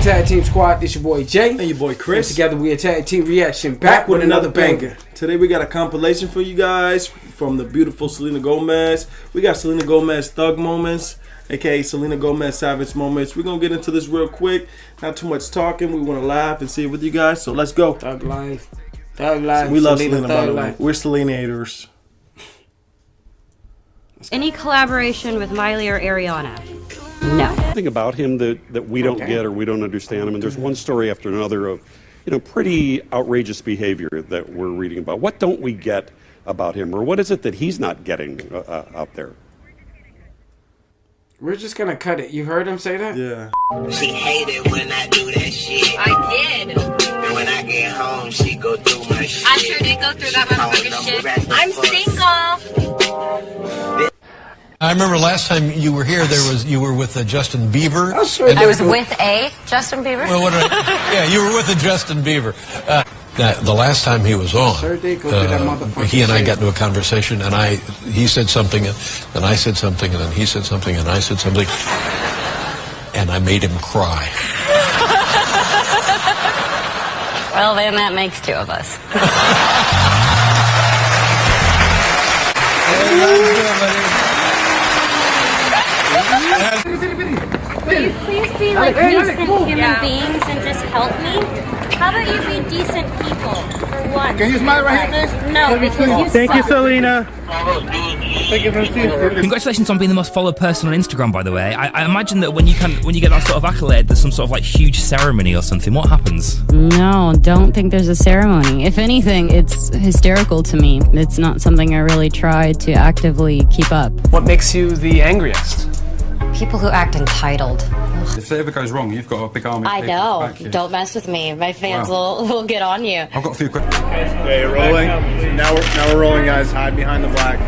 Tag Team Squad. This your boy Jay. And your boy Chris. And together we are Tag Team Reaction. Back with another banger. Today we got a compilation for you guys from the beautiful Selena Gomez. We got Selena Gomez Thug Moments, aka Selena Gomez Savage Moments. We're going to get into this real quick. Not too much talking. We want to laugh and see it with you guys. So let's go. Thug life. Thug life. We love Selena, by the way. We're Selenators. Any collaboration with Miley or Ariana? No. Something about him that we don't get or we don't understand him. And there's one story after another of, pretty outrageous behavior that we're reading about. What don't we get about him? Or what is it that he's not getting out there? We're just going to cut it. You heard him say that? Yeah. She hated when I do that shit. I did. And when I get home, she go through my shit. I sure did go through that motherfucking shit. I'm single. I remember last time you were here, you were with Justin Bieber. Oh, sure. I was with a Justin Bieber. Well, yeah, you were with a Justin Bieber. The last time he was on, sure did go through that motherfucking he and I shit. got into a conversation, and he said something, and then I said something, and then he said something, and I said something, and I made him cry. Well, then that makes two of us. Will you please be like decent human beings and just help me? How about you be decent people for once? Can you smile right here, please? No, because you Thank you, suck. Selena. Thank you for seeing. Congratulations on being the most followed person on Instagram, by the way. I imagine that when you get that sort of accolade, there's some sort of like huge ceremony or something. What happens? No, don't think there's a ceremony. If anything, it's hysterical to me. It's not something I really try to actively keep up. What makes you the angriest? People who act entitled. If it ever goes wrong, you've got a big army of I people to know. back you. Don't mess with me. My fans will get on you. I've got a few quick... Okay, you're rolling. Now we're rolling, guys. Hide behind the black.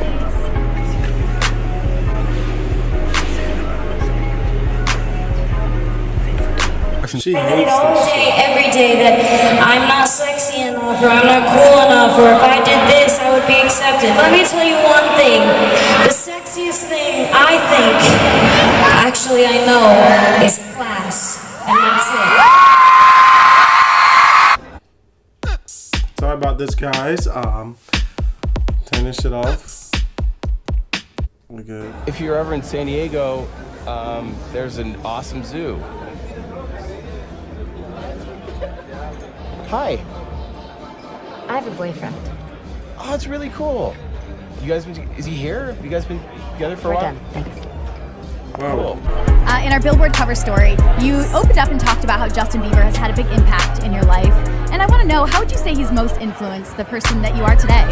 She hates All this day, shit. every day that I'm not sexy enough or I'm not cool enough or if I did this I would be accepted. Let me tell you one thing. The sexiest thing I think, actually I know, is class. And that's it. Sorry about this, guys. Turn this shit off. We're good. If you're ever in San Diego, there's an awesome zoo. Hi. I have a boyfriend. Oh, it's really cool. You guys is he here? Have you guys been together for a while? We're done. Thanks. Wow. Cool. In our Billboard cover story, you opened up and talked about how Justin Bieber has had a big impact in your life. And I want to know, how would you say he's most influenced the person that you are today?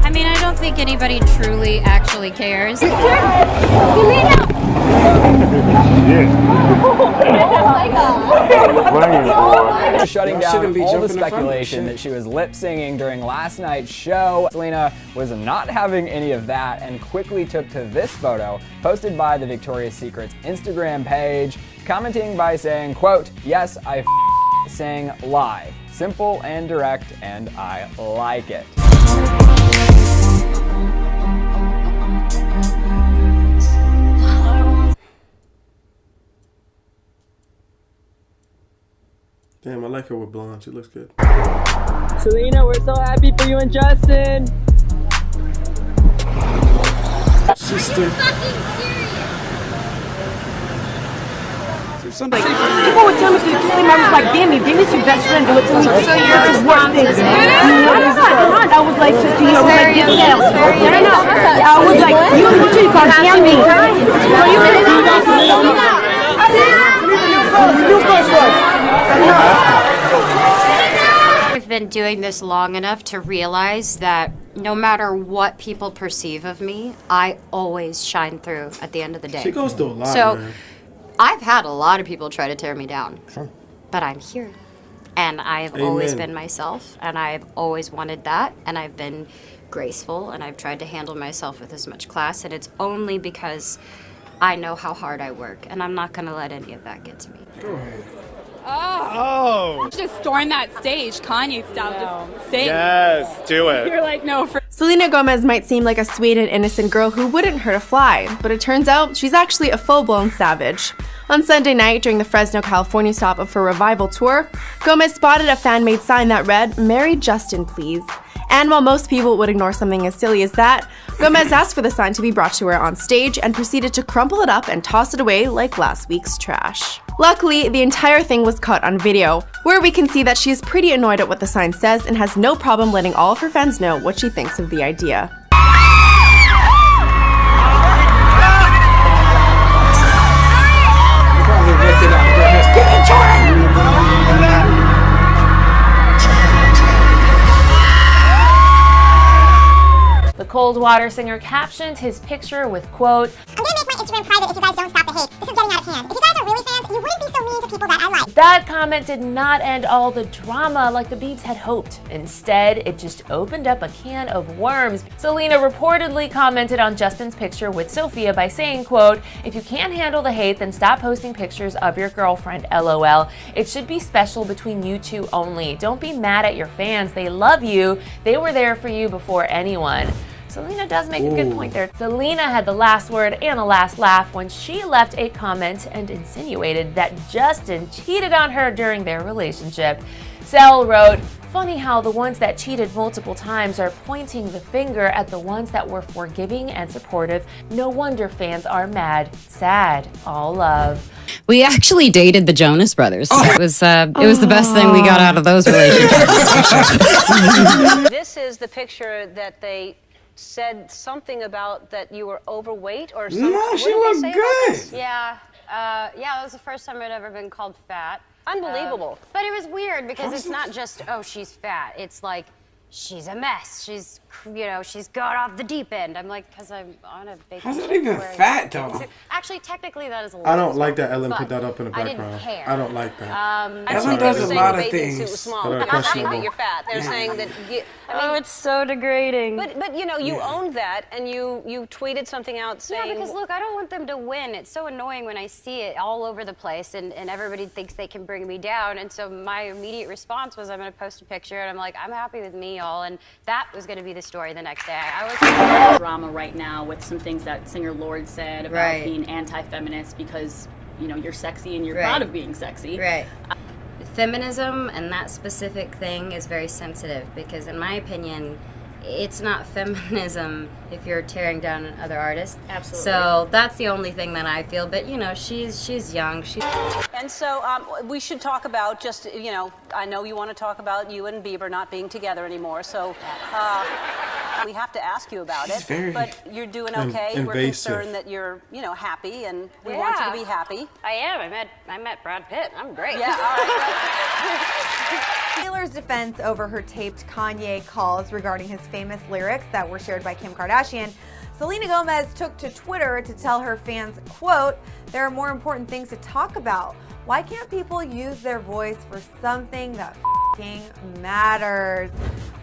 I mean, I don't think anybody truly actually cares. Shutting down all the speculation that she was lip singing during last night's show. Selena was not having any of that and quickly took to this photo posted by the Victoria's Secret's Instagram page, commenting by saying, quote, "Yes, I sang live. Simple and direct, and I like it." Damn, I like her with blonde. She looks good. Selena, we're so happy for you and Justin. Sister. Somebody... People would tell me to do I was like, damn, you Dami's your best friend. Do it to me. So you're just one thing. I was like, to you, I was like, yeah. I was like, you can't damn me. I've been doing this long enough to realize that no matter what people perceive of me, I always shine through at the end of the day. She goes through a lot, So, man. I've had a lot of people try to tear me down, but I'm here. And I have always been myself, and I've always wanted that, and I've been graceful, and I've tried to handle myself with as much class, and it's only because I know how hard I work, and I'm not going to let any of that get to me. Oh! Just storm that stage, Kanye style, just sing. Yes, do it. You're like, no, for Selena Gomez might seem like a sweet and innocent girl who wouldn't hurt a fly, but it turns out she's actually a full-blown savage. On Sunday night, during the Fresno, California stop of her Revival tour, Gomez spotted a fan-made sign that read, "Marry Justin, please." And while most people would ignore something as silly as that, Gomez asked for the sign to be brought to her on stage and proceeded to crumple it up and toss it away like last week's trash. Luckily, the entire thing was caught on video, where we can see that she is pretty annoyed at what the sign says and has no problem letting all of her fans know what she thinks of the idea. The Coldwater singer captioned his picture with, quote, "I'm gonna make my Instagram private if you guys don't stop the hate. This is getting out of hand. If you guys are really fans, you wouldn't be so mean to people that I like." That comment did not end all the drama like the Biebs had hoped. Instead, it just opened up a can of worms. Selena reportedly commented on Justin's picture with Sophia by saying, quote, "If you can't handle the hate, then stop posting pictures of your girlfriend, LOL. It should be special between you two only. Don't be mad at your fans. They love you. They were there for you before anyone." Selena does make a good point there. Selena had the last word and the last laugh when she left a comment and insinuated that Justin cheated on her during their relationship. Sel wrote, "Funny how the ones that cheated multiple times are pointing the finger at the ones that were forgiving and supportive. No wonder fans are mad. Sad. All love." We actually dated the Jonas Brothers. It was the best thing we got out of those relationships. This is the picture that they said something about that you were overweight or something. No, she looked good. Yeah, that was the first time I'd ever been called fat. Unbelievable. But it was weird because it's not just, oh, she's fat. It's like, she's a mess. She's, she's gone off the deep end. I'm like, because I'm on a vacation. How's it even fat, though? Actually, technically, that is a little I don't like that Ellen put that up in the background. I didn't care. I don't like that. Ellen does a lot of things small. that are They're not saying questionable. that you're fat. They're saying that it's so degrading. But you owned that and you tweeted something out saying. Yeah, because look, I don't want them to win. It's so annoying when I see it all over the place and everybody thinks they can bring me down. And so my immediate response was, I'm going to post a picture and I'm like, I'm happy with me, y'all. And that was going to be the story the next day. I was drama right now with some things that singer Lorde said about being anti-feminist because, you're sexy and you're proud of being sexy. Right. Feminism and that specific thing is very sensitive because in my opinion, it's not feminism if you're tearing down other artists. Absolutely. So that's the only thing that I feel. But she's young. And so we should talk about just I know you want to talk about you and Bieber not being together anymore. So we have to ask you about it. But you're doing okay. Invasive. We're concerned that you're happy, and we want you to be happy. I am. I met Brad Pitt. I'm great. Yeah. All right. Taylor's defense over her taped Kanye calls regarding his famous lyrics that were shared by Kim Kardashian, Selena Gomez took to Twitter to tell her fans, quote, "There are more important things to talk about. Why can't people use their voice for something that f***ing matters?"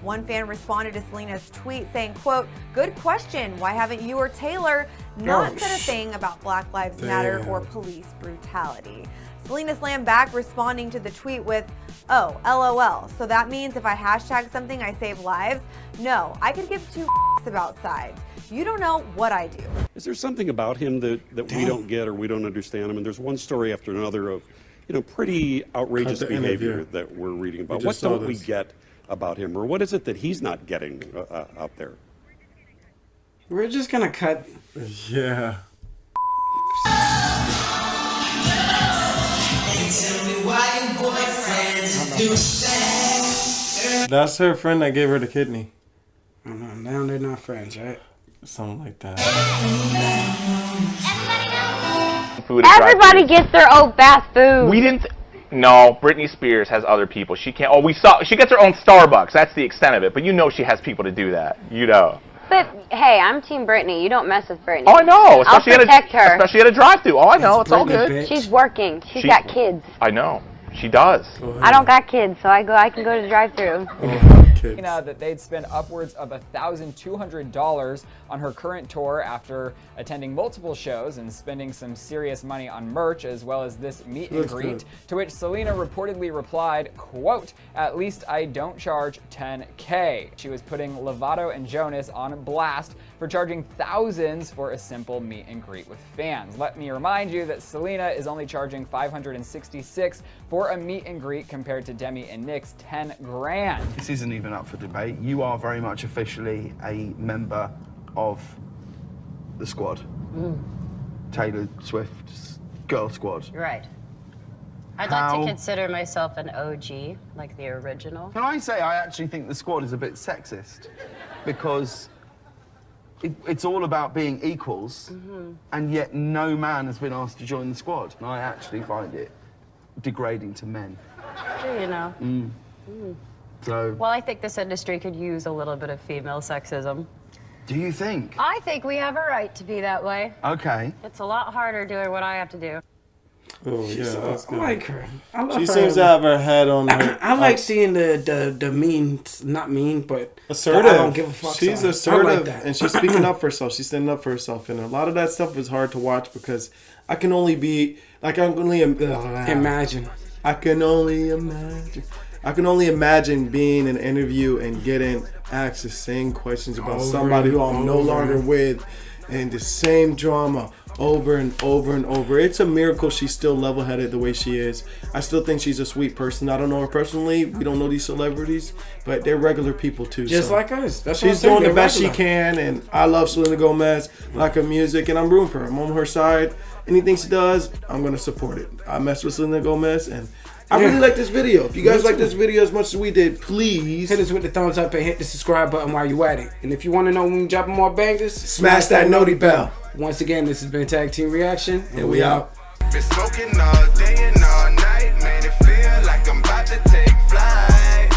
One fan responded to Selena's tweet saying, quote, "Good question. Why haven't you or Taylor not said a thing about Black Lives Matter or police brutality?" Selena slammed back, responding to the tweet with, "Oh, LOL. So that means if I hashtag something, I save lives? No, I could give two f***s about sides. You don't know what I do." Is there something about him that we don't get or we don't understand? I mean, there's one story after another of, pretty outrageous behavior that we're reading about. What don't we get about him, or what is it that he's not getting out there? We're just gonna cut. Yeah. That's her friend that gave her the kidney. I know, now they're not friends, right? Something like that. Everybody gets their own fast food. We didn't. No, Britney Spears has other people. She can't. Oh, we saw. She gets her own Starbucks. That's the extent of it. But she has people to do that. But hey, I'm Team Britney. You don't mess with Britney. Oh, I know. I'll protect her. Especially at a drive-thru. Oh, I know. It's all good. Bitch. She's working. She's got kids. I know. She does. I don't got kids, so I can go to the drive-thru. kids. That they'd spend upwards of $1,200 on her current tour after attending multiple shows and spending some serious money on merch as well as this meet and greet, to which Selena reportedly replied, quote, "At least I don't charge $10K. She was putting Lovato and Jonas on blast for charging thousands for a simple meet and greet with fans. Let me remind you that Selena is only charging $566 for a meet and greet compared to Demi and Nick's $10,000. This isn't even up for debate. You are very much officially a member of the squad. Taylor Swift's girl squad. Right. I'd like to consider myself an OG, like the original. Can I say I actually think the squad is a bit sexist? Because it's all about being equals, and yet no man has been asked to join the squad. And I actually find it degrading to men. Do you know? So. Well, I think this industry could use a little bit of female sexism. Do you think? I think we have a right to be that way. Okay. It's a lot harder doing what I have to do. Oh yeah, that's good. I like her. I love She her. seems to have her head on her. I like seeing the mean, not mean, but assertive. I don't give a fuck. She's side. assertive, I like that. and she's speaking up for herself. She's standing up for herself, and a lot of that stuff is hard to watch because I can only imagine. I can only imagine being in an interview and getting asked the same questions about somebody who I'm no longer with, and the same drama over and over and over. It's a miracle she's still level-headed the way she is. I still think she's a sweet person. I don't know her personally. We don't know these celebrities, but they're regular people too. Just like us. That's what she's I'm saying. doing the best regular. she can, and I love Selena Gomez. I like her music, and I'm rooting for her. I'm on her side. Anything she does, I'm gonna support it. I mess with Selena Gomez, and I really like this video. If you guys like this video as much as we did, please hit us with the thumbs up and hit the subscribe button while you at it. And if you want to know when we dropping more bangers, smash that noti bell. Once again, this has been Tag Team Reaction, and we out. Been smoking all day and all night, made it feel like I'm about to take flight.